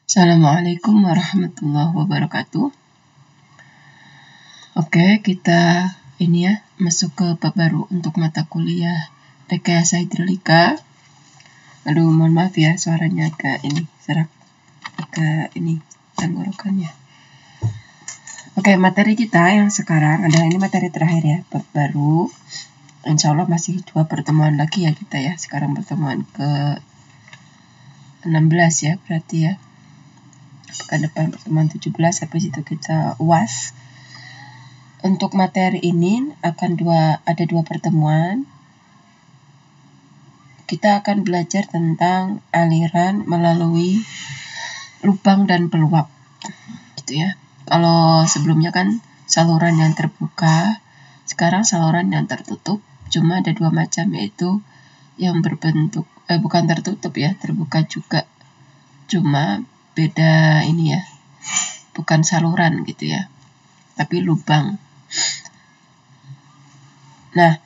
Assalamualaikum warahmatullahi wabarakatuh. Oke, kita masuk ke bab baru untuk mata kuliah rekayasa hidrolika. Aduh, mohon maaf ya, suaranya agak serak, agak tenggorokannya. Oke, materi kita yang sekarang adalah ini materi terakhir ya, bab baru. Insya Allah masih 2 pertemuan lagi ya kita ya. Sekarang pertemuan ke 16 ya berarti ya. Pekan depan pertemuan 17, habis itu kita UAS. Untuk materi ini ada dua pertemuan. Kita akan belajar tentang aliran melalui lubang dan peluap, gitu ya. Kalau sebelumnya kan saluran yang terbuka, sekarang saluran yang tertutup. Cuma ada 2 macam, yaitu yang berbentuk bukan tertutup ya, terbuka juga. Cuma beda bukan saluran gitu ya, tapi lubang. Nah,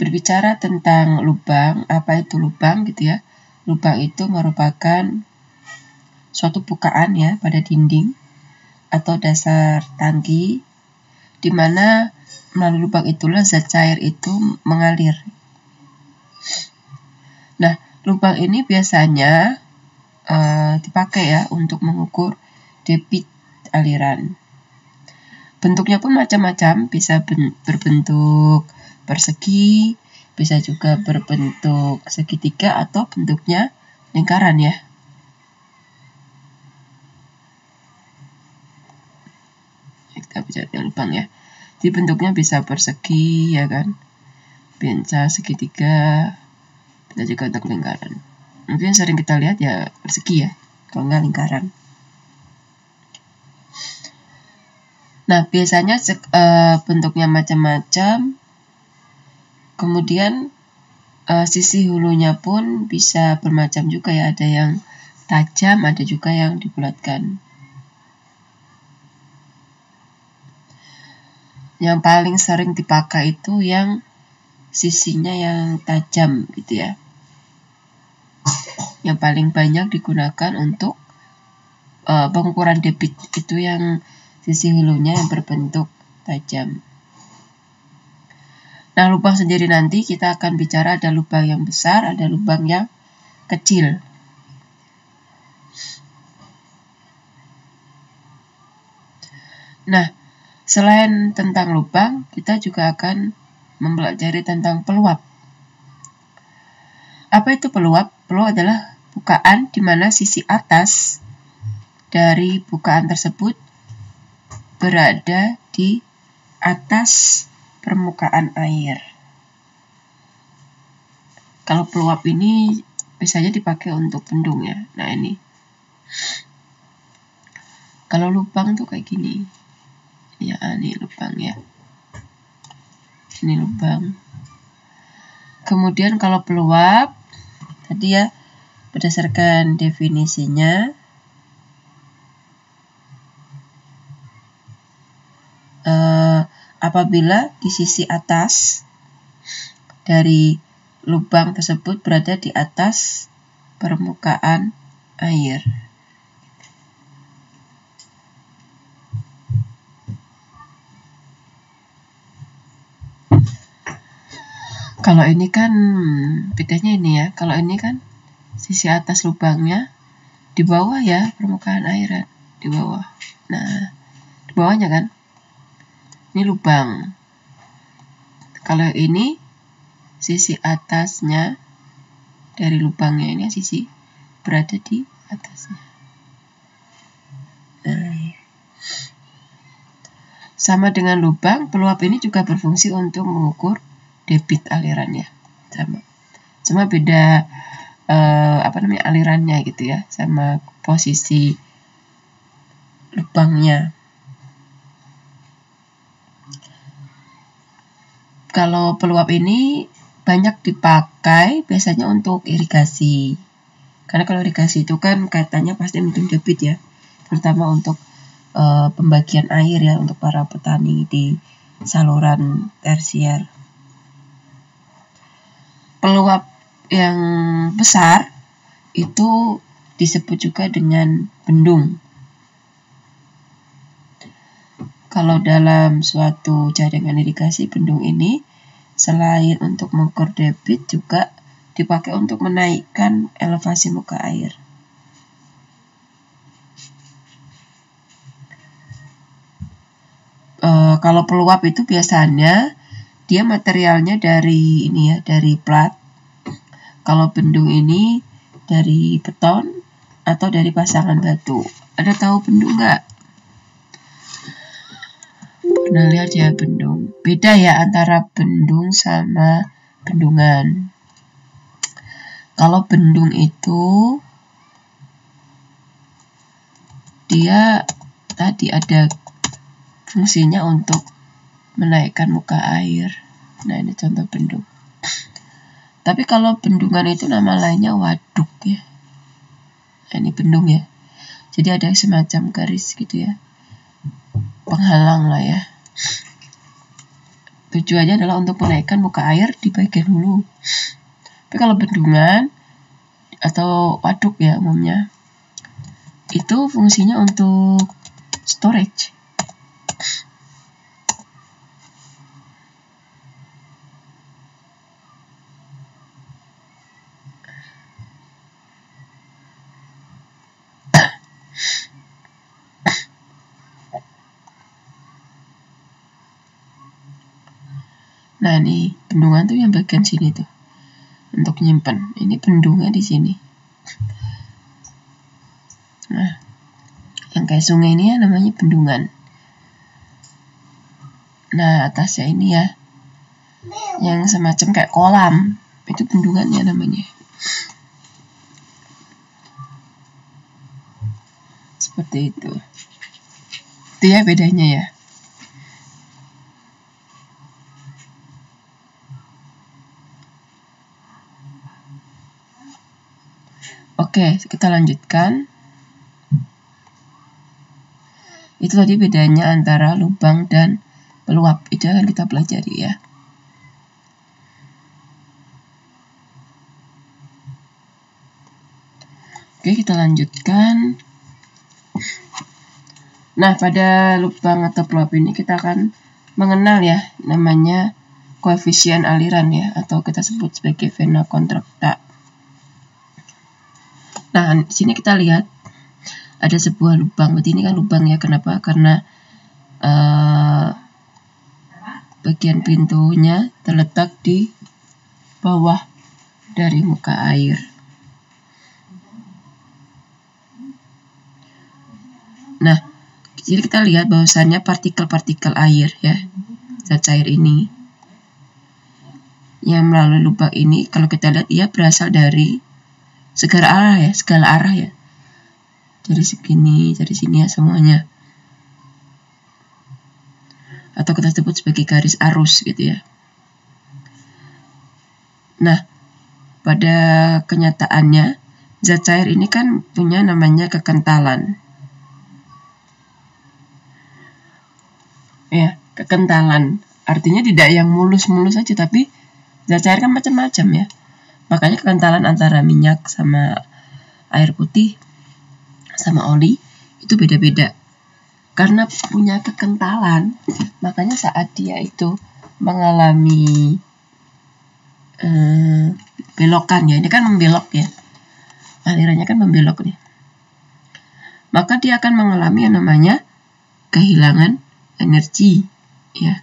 berbicara tentang lubang, apa itu lubang gitu ya? Lubang itu merupakan suatu bukaan ya pada dinding atau dasar tangki, di mana melalui lubang itulah zat cair itu mengalir. Nah, lubang ini biasanya dipakai ya untuk mengukur debit aliran. Bentuknya pun macam-macam, bisa berbentuk persegi, bisa juga berbentuk segitiga atau bentuknya lingkaran ya. Kita bicara lubang ya. Jadi bentuknya bisa persegi ya kan, bisa segitiga, bisa juga untuk lingkaran. Mungkin sering kita lihat ya persegi ya, kalau nggak lingkaran. Nah, biasanya bentuknya macam-macam. Kemudian sisi hulunya pun bisa bermacam juga ya, ada yang tajam, ada juga yang dibulatkan. Yang paling sering dipakai itu yang sisinya yang tajam gitu ya. Yang paling banyak digunakan untuk pengukuran debit itu yang sisi hulunya yang berbentuk tajam. Nah, lubang sendiri nanti kita akan bicara ada lubang yang besar, ada lubang yang kecil. Nah, selain tentang lubang, kita juga akan mempelajari tentang peluap. Apa itu peluap? Peluap adalah bukaan di mana sisi atas dari bukaan tersebut berada di atas permukaan air. Kalau peluap ini biasanya dipakai untuk bendung ya. Nah, ini. Kalau lubang tuh kayak gini. Ya, ini lubang ya. Ini lubang. Kemudian kalau peluap, tadi ya, berdasarkan definisinya, apabila di sisi atas dari lubang tersebut berada di atas permukaan air. Kalau ini kan bedanya ini ya, kalau ini kan sisi atas lubangnya di bawah ya permukaan air, di bawah. Nah, di bawahnya kan ini lubang. Kalau ini sisi atasnya dari lubangnya, ini sisi berada di atasnya. Nah, sama dengan lubang, peluap ini juga berfungsi untuk mengukur debit alirannya. Cuma beda alirannya gitu ya, sama posisi lubangnya. Kalau peluap ini banyak dipakai biasanya untuk irigasi. Karena kalau irigasi itu kan kaitannya pasti menghitung debit ya, terutama untuk pembagian air ya untuk para petani di saluran tersier. Peluap yang besar itu disebut juga dengan bendung. Kalau dalam suatu jaringan irigasi, bendung ini selain untuk mengukur debit juga dipakai untuk menaikkan elevasi muka air. Kalau peluap itu biasanya dia materialnya dari ini ya, dari plat. Kalau bendung ini dari beton atau dari pasangan batu. Ada tahu bendung nggak? Pernah lihat ya bendung? Beda ya antara bendung sama bendungan. Kalau bendung itu dia tadi ada fungsinya untuk menaikkan muka air. Nah, ini contoh bendung. Tapi kalau bendungan itu nama lainnya waduk ya. Nah, ini bendung ya. Jadi ada semacam garis gitu ya. Penghalang lah ya. Tujuannya adalah untuk menaikkan muka air di bagian hulu. Tapi kalau bendungan atau waduk ya umumnya, itu fungsinya untuk storage. Nah, ini bendungan tuh yang bagian sini tuh. Untuk nyimpen. Ini bendungan di sini. Nah, yang kayak sungai ini ya namanya bendungan. Nah, atasnya ini ya. Yang semacam kayak kolam. Itu bendungannya namanya. Seperti itu. Itu ya bedanya ya. Oke, kita lanjutkan. Itu tadi bedanya antara lubang dan peluap. Itu akan kita pelajari ya. Oke, kita lanjutkan. Nah, pada lubang atau peluap ini kita akan mengenal ya, namanya koefisien aliran ya, atau kita sebut sebagai vena contracta. Nah, di sini kita lihat ada sebuah lubang. Berarti ini kan lubang ya. Kenapa? Karena bagian pintunya terletak di bawah dari muka air. Nah, jadi kita lihat bahwasannya partikel-partikel air ya, zat cair ini yang melalui lubang ini, kalau kita lihat ia berasal dari segala arah ya. Dari segini, dari sini ya semuanya. Atau kita sebut sebagai garis arus gitu ya. Nah, pada kenyataannya zat cair ini kan punya namanya kekentalan. Ya, kekentalan. Artinya tidak yang mulus-mulus saja, tapi zat cair kan macam-macam ya. Makanya kekentalan antara minyak sama air putih sama oli itu beda-beda. Karena punya kekentalan, makanya saat dia itu mengalami belokan ya, ini kan membelok ya, alirannya kan membelok nih, maka dia akan mengalami yang namanya kehilangan energi ya,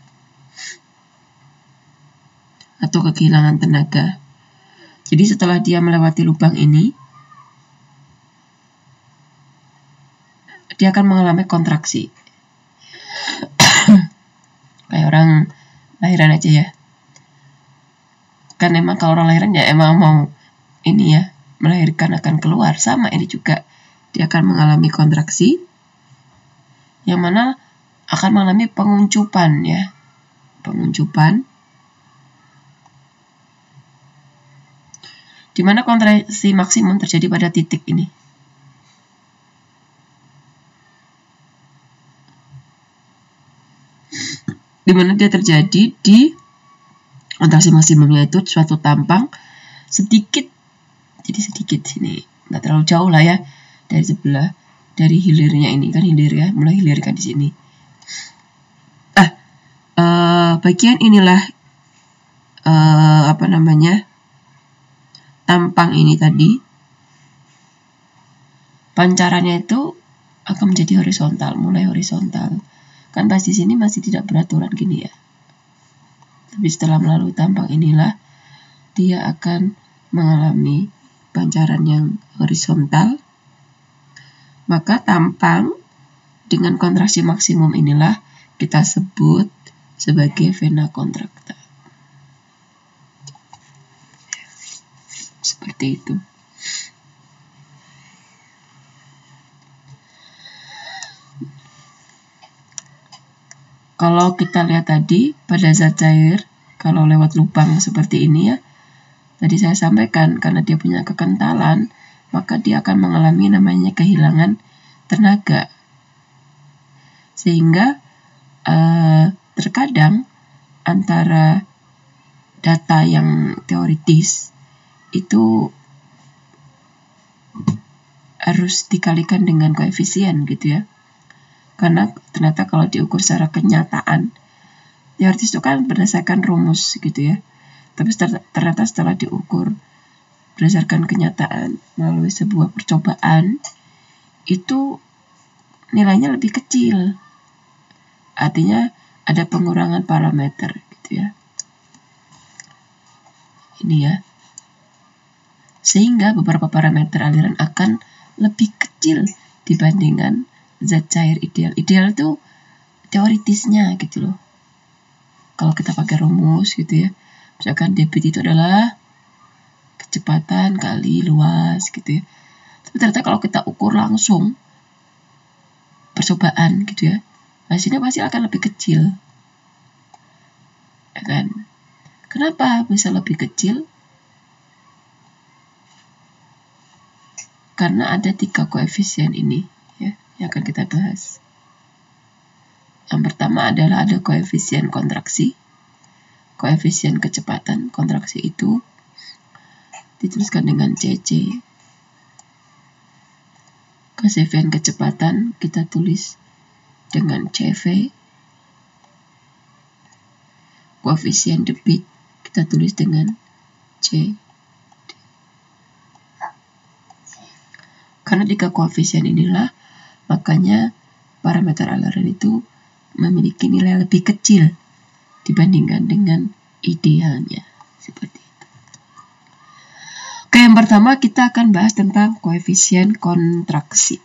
atau kehilangan tenaga. Jadi setelah dia melewati lubang ini, dia akan mengalami kontraksi. Kayak orang lahiran aja ya. Kan emang kalau orang lahiran ya emang mau ini ya, melahirkan akan keluar. Sama ini juga. Dia akan mengalami kontraksi, yang mana akan mengalami penguncupan ya. Penguncupan. Di mana kontraksi maksimum terjadi pada titik ini. Di mana dia terjadi di kontraksi maksimumnya itu suatu tampang sedikit, jadi sedikit sini, nggak terlalu jauh lah ya, dari sebelah, dari hilirnya ini kan hilir ya, mulai hilir kan di sini. Bagian inilah tampang ini tadi, pancarannya itu akan menjadi horizontal, mulai horizontal. Kan pas di sini masih tidak beraturan gini ya. Tapi setelah melalui tampang inilah dia akan mengalami pancaran yang horizontal. Maka tampang dengan kontraksi maksimum inilah kita sebut sebagai vena contracta. Seperti itu. Kalau kita lihat tadi pada zat cair, kalau lewat lubang seperti ini ya, tadi saya sampaikan karena dia punya kekentalan, maka dia akan mengalami namanya kehilangan tenaga. Sehingga terkadang antara data yang teoritis itu harus dikalikan dengan koefisien gitu ya. Karena ternyata kalau diukur secara kenyataan, teoritis itu kan berdasarkan rumus gitu ya. Tapi ternyata setelah diukur berdasarkan kenyataan melalui sebuah percobaan, itu nilainya lebih kecil. Artinya ada pengurangan parameter gitu ya. Ini ya. Sehingga beberapa parameter aliran akan lebih kecil dibandingkan zat cair ideal. Ideal itu teoritisnya gitu loh. Kalau kita pakai rumus gitu ya, misalkan debit itu adalah kecepatan kali luas gitu ya. Tapi ternyata kalau kita ukur langsung percobaan gitu ya, hasilnya pasti akan lebih kecil. Ya kan? Kenapa bisa lebih kecil? Karena ada 3 koefisien ini ya, yang akan kita bahas. Yang pertama adalah ada koefisien kontraksi. Koefisien kecepatan kontraksi itu dituliskan dengan CC. Koefisien kecepatan kita tulis dengan CV. Koefisien debit kita tulis dengan C. Karena 3 koefisien inilah, makanya parameter aliran itu memiliki nilai lebih kecil dibandingkan dengan idealnya. Seperti itu. Oke, yang pertama kita akan bahas tentang koefisien kontraksi.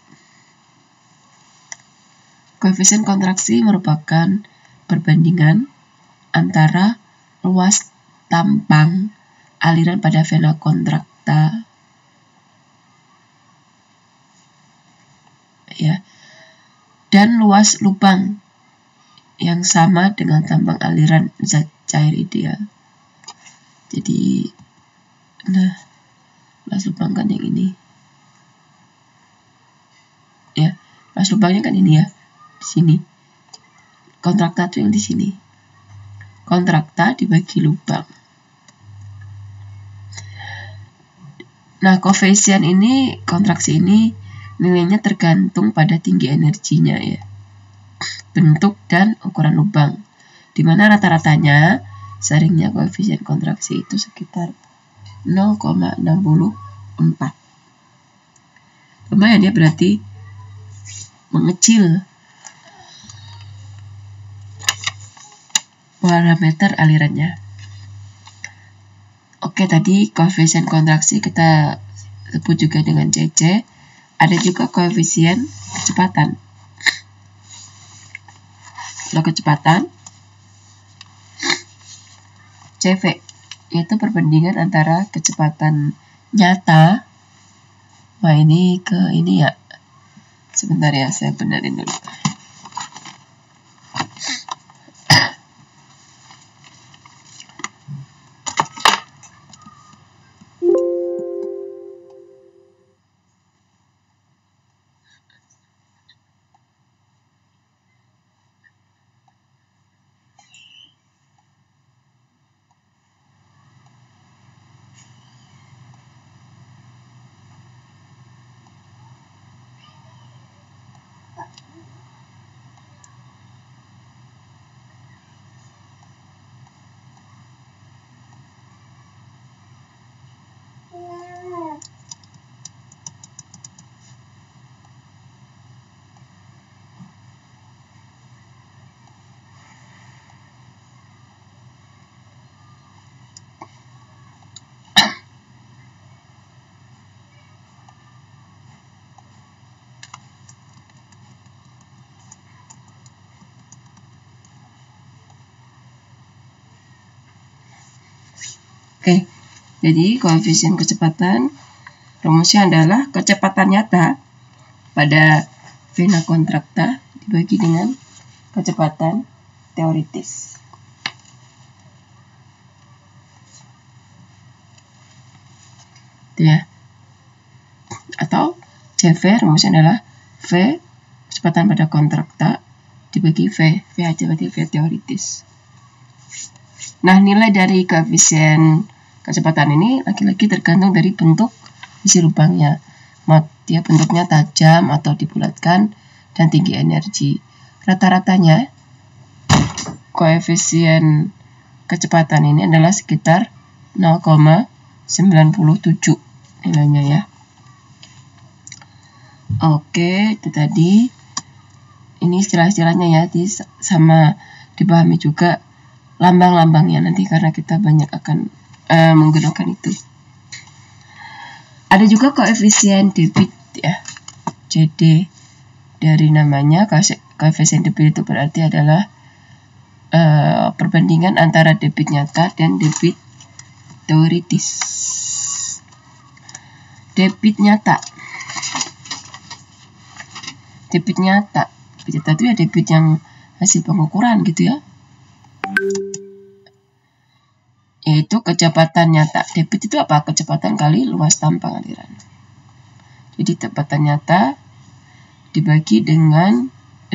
Koefisien kontraksi merupakan perbandingan antara luas tampang aliran pada vena contracta ya, dan luas lubang yang sama dengan tampang aliran zat cair ideal. Jadi, luas lubang kan yang ini. Ya, luas lubangnya kan ini ya, di sini. Kontrakta itu yang di sini. Kontrakta dibagi lubang. Nah, koefisien ini, kontraksi ini nilainya tergantung pada tinggi energinya ya, bentuk dan ukuran lubang, dimana rata-ratanya seringnya koefisien kontraksi itu sekitar 0,64. Lumayan ya, berarti mengecil parameter alirannya. Oke, tadi koefisien kontraksi kita sebut juga dengan CC. Ada juga koefisien kecepatan. Kalau kecepatan CV, yaitu perbandingan antara kecepatan nyata. Wah, ini ke ini ya. Sebentar ya, saya benerin dulu. Jadi koefisien kecepatan rumusnya adalah kecepatan nyata pada vena contracta dibagi dengan kecepatan teoritis. Itu ya. Atau CV rumusnya adalah V kecepatan pada kontrakta dibagi V aja berarti V teoritis. Nah, nilai dari koefisien kecepatan ini lagi-lagi tergantung dari bentuk isi lubangnya. Mau dia bentuknya tajam atau dibulatkan dan tinggi energi. Rata-ratanya koefisien kecepatan ini adalah sekitar 0,97 nilainya ya. Oke, itu tadi. Ini istilah-istilahnya ya, sama dipahami juga lambang-lambangnya nanti karena kita banyak akan menggunakan itu. Ada juga koefisien debit ya, CD. Dari namanya, koefisien debit itu berarti adalah perbandingan antara debit nyata dan debit teoritis. Debit nyata. Debit nyata itu ya debit yang hasil pengukuran gitu ya. Yaitu kecepatan nyata. Debit itu apa? Kecepatan kali luas tampang aliran. Jadi kecepatan nyata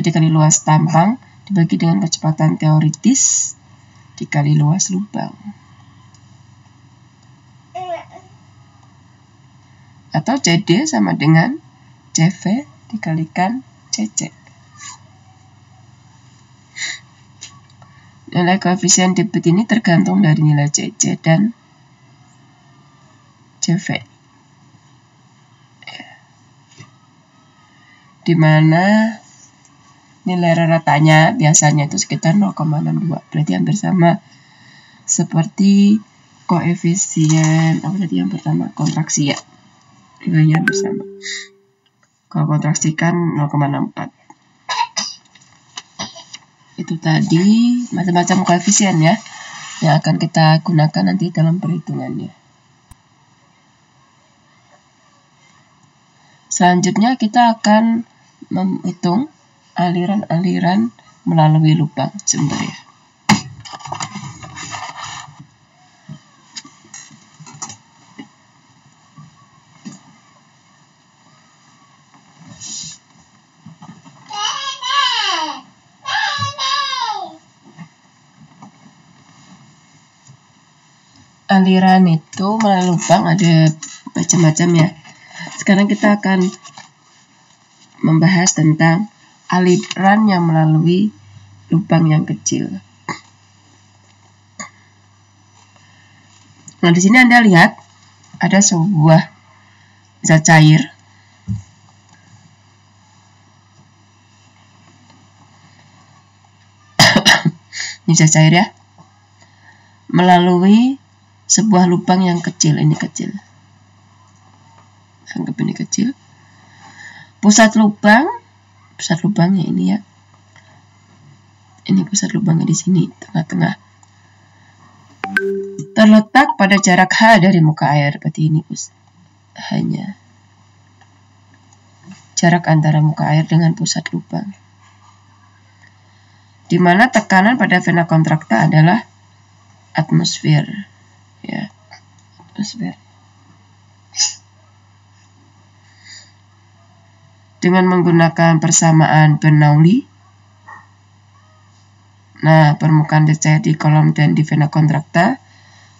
dikali luas tampang dibagi dengan kecepatan teoritis dikali luas lubang. Atau CD sama dengan CV dikalikan CC. Nilai koefisien debit ini tergantung dari nilai CC dan CV. Di mana nilai rata-ratanya biasanya itu sekitar 0,62. Berarti hampir sama seperti koefisien apa tadi yang pertama, kontraksi ya. Nilainya hampir sama. Kalau kontraksi kan 0,64. Itu tadi macam-macam koefisien ya yang akan kita gunakan nanti dalam perhitungannya. Selanjutnya kita akan menghitung aliran-aliran melalui lubang sumber ya. Aliran itu melalui lubang ada macam-macam ya. Sekarang kita akan membahas tentang aliran yang melalui lubang yang kecil. Nah, di sini Anda lihat ada sebuah zat cair. Ini zat cair ya. Melalui sebuah lubang yang kecil, ini kecil. Anggap ini kecil. Pusat lubangnya ini ya. Ini pusat lubangnya di sini, tengah-tengah. Terletak pada jarak H dari muka air, berarti ini hanya jarak antara muka air dengan pusat lubang. Di mana tekanan pada vena contracta adalah atmosfer. Ya, atmosfer. Dengan menggunakan persamaan Bernoulli, nah permukaan cair di kolom dan di vena contracta,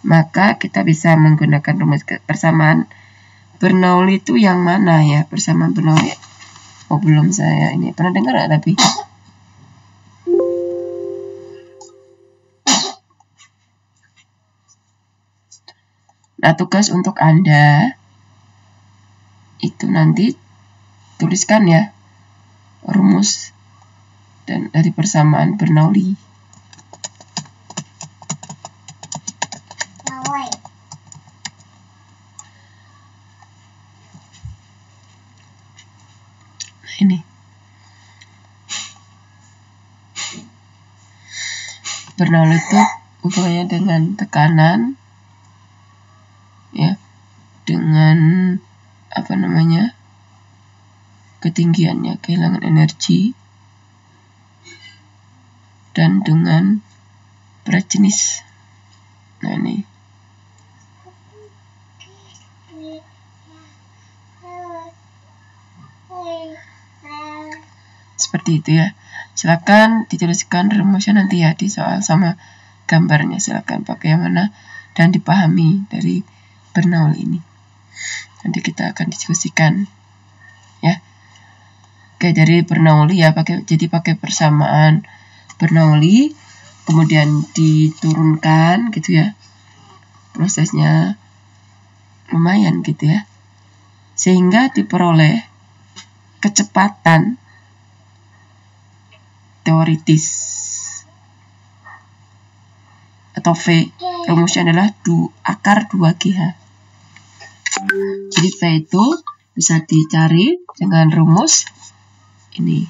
maka kita bisa menggunakan rumus persamaan Bernoulli itu yang mana ya? Persamaan Bernoulli. Oh, belum saya ini pernah dengar nggak tapi? Nah, tugas untuk Anda itu nanti tuliskan ya rumus dan dari persamaan Bernoulli. Nah, ini Bernoulli itu hubungannya dengan tekanan ketinggiannya, kehilangan energi, dan dengan berat jenis. Nah ini seperti itu ya. Silakan dituliskan rumusnya nanti ya di soal sama gambarnya, silakan pakai yang mana dan dipahami dari Bernoulli ini. Nanti kita akan diskusikan ya. Oke, dari Bernoulli ya, jadi pakai persamaan Bernoulli, kemudian diturunkan gitu ya. Prosesnya lumayan gitu ya. Sehingga diperoleh kecepatan teoritis atau V. Rumusnya adalah akar 2GH. Jadi V itu bisa dicari dengan rumus ini.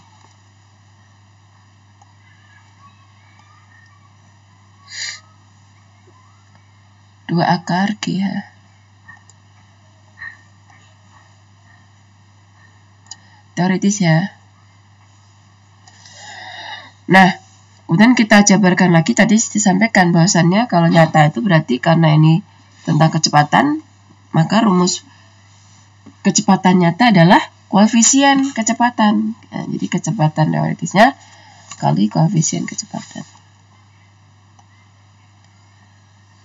Dua akar GH. Teoritis ya. Nah, kemudian kita jabarkan lagi, tadi disampaikan bahwasannya kalau nyata itu berarti karena ini tentang kecepatan, maka rumus kecepatan nyata adalah koefisien kecepatan. Nah, jadi kecepatan teoritisnya kali koefisien kecepatan.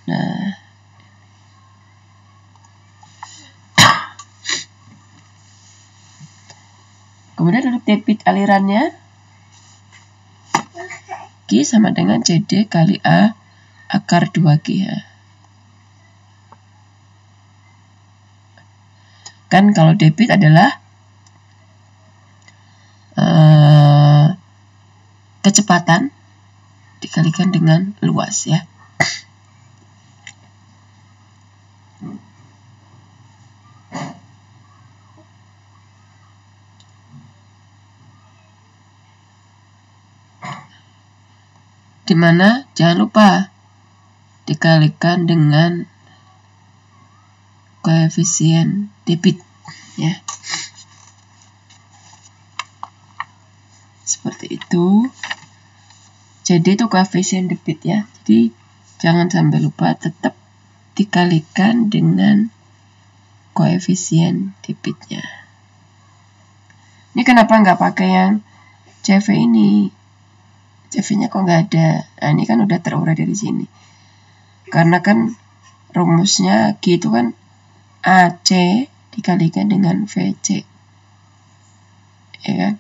Nah, kemudian untuk debit alirannya Q sama dengan CD kali A akar 2GH. Kan kalau debit adalah kecepatan dikalikan dengan luas ya. Dimana jangan lupa dikalikan dengan koefisien debit ya. Seperti itu. Jadi itu koefisien debit ya. Jadi jangan sampai lupa, tetap dikalikan dengan koefisien debitnya. Ini kenapa nggak pakai yang CV ini? CV-nya kok nggak ada? Nah, ini kan udah terurai dari sini. Karena kan rumusnya Q itu kan AC dikalikan dengan VC. Ya kan?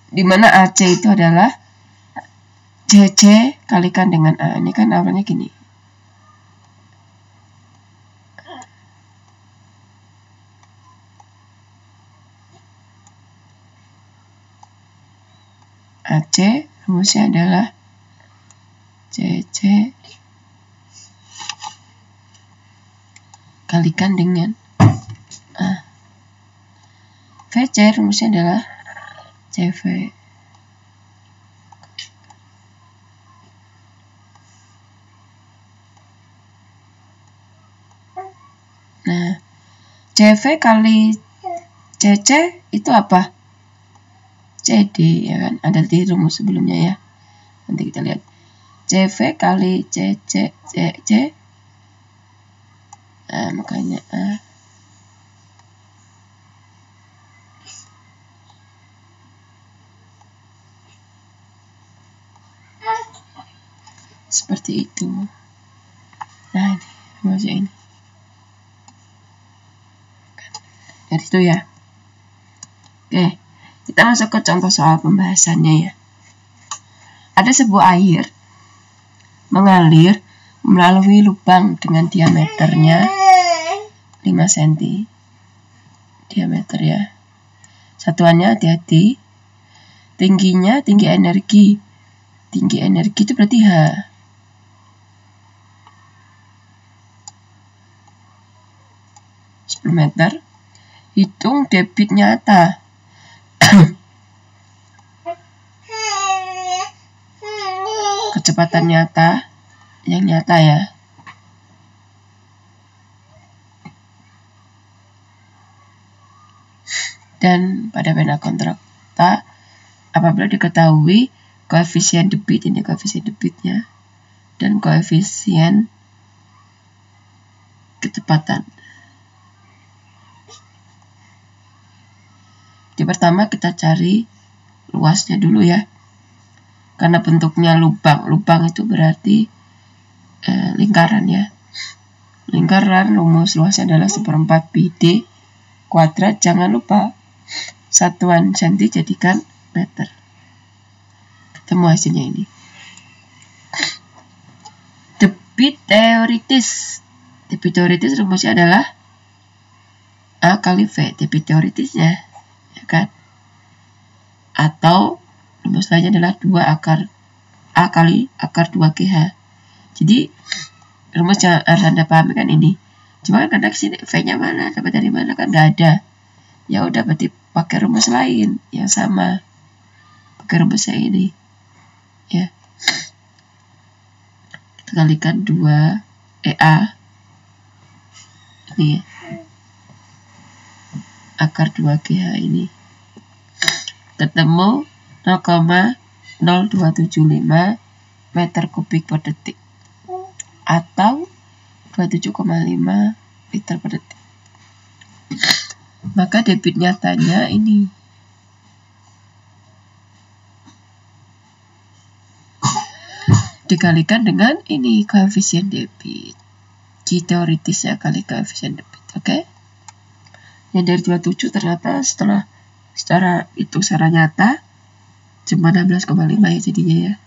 Dimana AC itu adalah CC kalikan dengan A. Ini kan awalnya gini. AC rumusnya adalah CC kalikan dengan A. VC rumusnya adalah CV. Nah, CV kali CC itu apa? CD ya kan, ada di rumus sebelumnya ya. Nanti kita lihat CV kali CC CC. Nah, makanya seperti itu. Nah, ini rumusnya ini. Dari itu ya. Oke. Kita masuk ke contoh soal pembahasannya ya. Ada sebuah air mengalir melalui lubang dengan diameternya 5 cm. Diameter ya. Satuannya hati-hati. Tingginya tinggi energi. Tinggi energi itu berarti H. 10 meter. Hitung debit nyata. Kecepatan nyata, yang nyata ya. Dan pada pena kontrakta, apabila diketahui koefisien debit, ini koefisien debitnya, dan koefisien kecepatan. Di pertama kita cari luasnya dulu ya. Karena bentuknya lubang. Lubang itu berarti lingkaran ya. Lingkaran rumus luasnya adalah 1/4 pi d kuadrat. Jangan lupa satuan senti jadikan meter. Ketemu hasilnya ini. Debit teoritis. Debit teoritis rumusnya adalah A kali V. Debit teoritisnya. Ya kan? Atau rumus lainnya adalah 2 akar A kali akar 2GH. Jadi rumus yang harus Anda pahami kan ini. Cuma kan karena sini V-nya mana, dapat dari mana kan nggak ada. Ya udah berarti pakai rumus lain yang sama. Pakai rumusnya ini. Ya. Kita kalikan 2 A. Ini ya. Akar 2GH ini. Ketemu 0,0275 meter kubik per detik atau 27,5 liter per detik. Maka debit nyatanya ini. Dikalikan dengan ini koefisien debit. G teoritisnya kali koefisien debit. Oke? Yang dari 27 ternyata secara itu secara nyata cuma 16,5 ya jadinya ya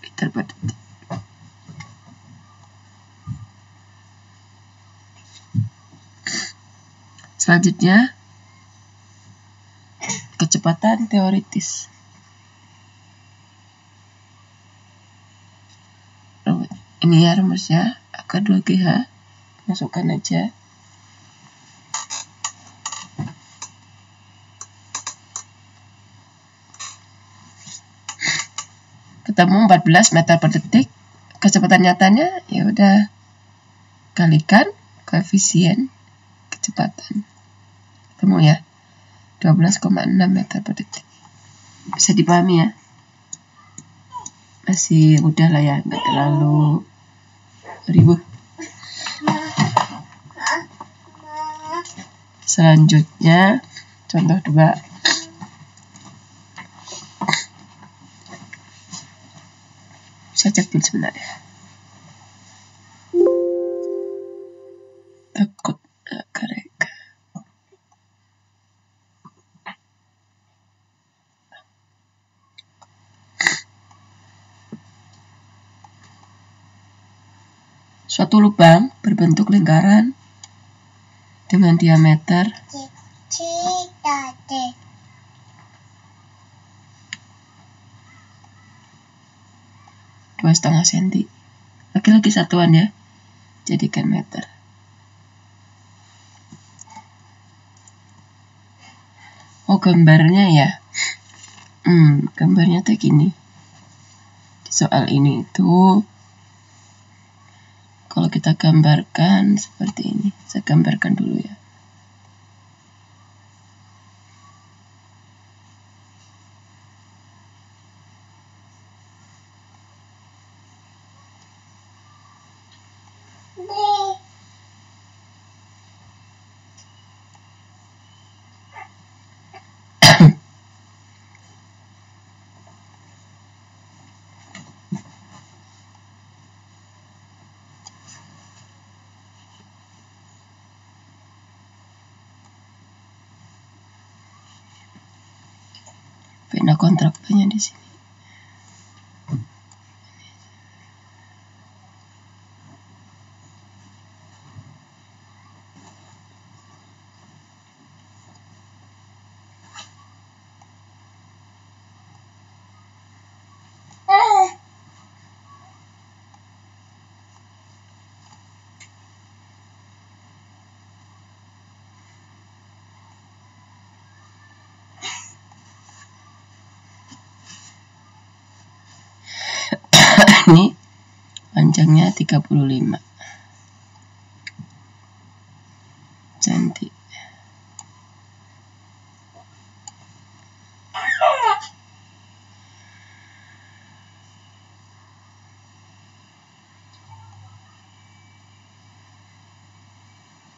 liter per detik. Selanjutnya kecepatan teoritis. Ini ya rumusnya akar 2GH. Masukkan aja. Ketemu 14 meter per detik. Kecepatan nyatanya ya udah kalikan koefisien kecepatan. Ketemu ya 12,6 meter per detik. Bisa dipahami ya? Masih mudah lah ya, nggak terlalu ribet. Selanjutnya contoh 2. Saya cek dulu sebentar ya. Takut kareka. Suatu lubang berbentuk lingkaran dengan diameter 2,5 cm. Lagi-lagi satuan ya. Jadikan meter. Oh gambarnya ya. Gambarnya tuh gini. Di soal ini itu kalau kita gambarkan seperti ini. Saya gambarkan dulu ya. Pena kontraktanya di sini. Ini panjangnya 35 cm.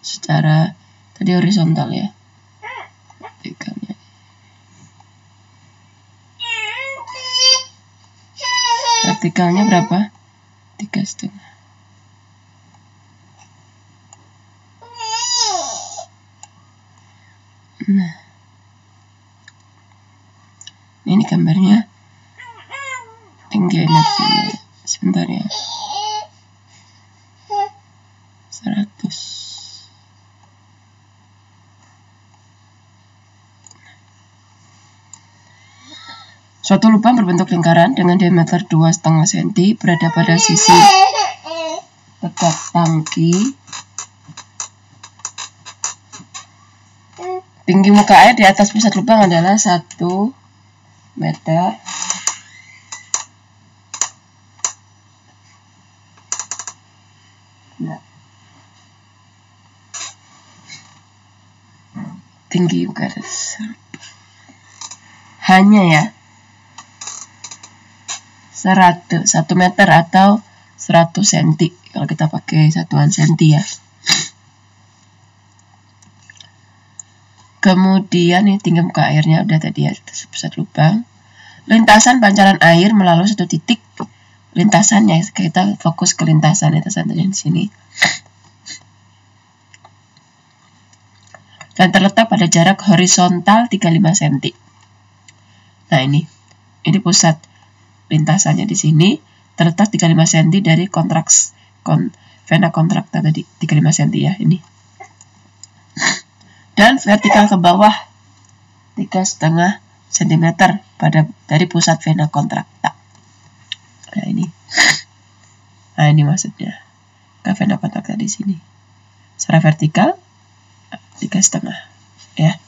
secara tadi horizontal ya. Vertikalnya berapa? 3,5. Nah, ini gambarnya tinggi energinya. Sebentar ya. 100. Suatu lubang berbentuk lingkaran dengan diameter 2,5 cm berada pada sisi tegak tangki. Tinggi muka air di atas pusat lubang adalah 1 meter. Nah. Tinggi muka air hanya ya 1 meter atau 100 cm kalau kita pakai satuan senti ya. Kemudian ini tinggi muka airnya udah tadi ya, pusat lubang. Lintasan pancaran air melalui satu titik. Lintasannya kita fokus ke lintasan di sini. Dan terletak pada jarak horizontal 35 cm. Nah, ini pusat lintasannya di sini terletak 35 cm dari vena kontrakta tadi 35 cm ya ini. Dan vertikal ke bawah 3,5 cm dari pusat vena kontrakta. Nah, ini maksudnya ke vena kontrakta di sini. Secara vertikal 3,5 ya.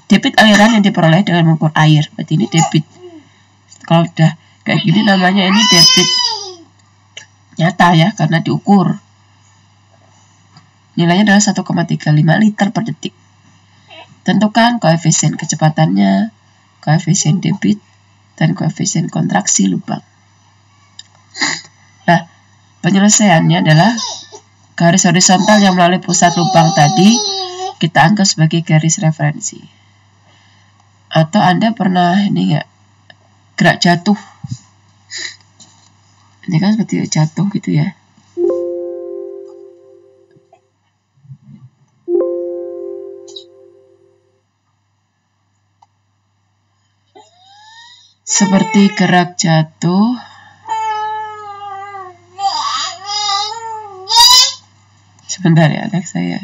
Debit aliran yang diperoleh dengan mengukur air. Berarti ini debit. Kalau udah kayak gini namanya ini debit nyata ya, karena diukur. Nilainya adalah 1,35 liter per detik. Tentukan koefisien kecepatannya, koefisien debit, dan koefisien kontraksi lubang. Nah, penyelesaiannya adalah garis horizontal yang melalui pusat lubang tadi kita anggap sebagai garis referensi. Atau Anda pernah ini nggak, gerak jatuh? Ini kan seperti jatuh gitu ya. Seperti gerak jatuh. Sebentar ya, anak saya.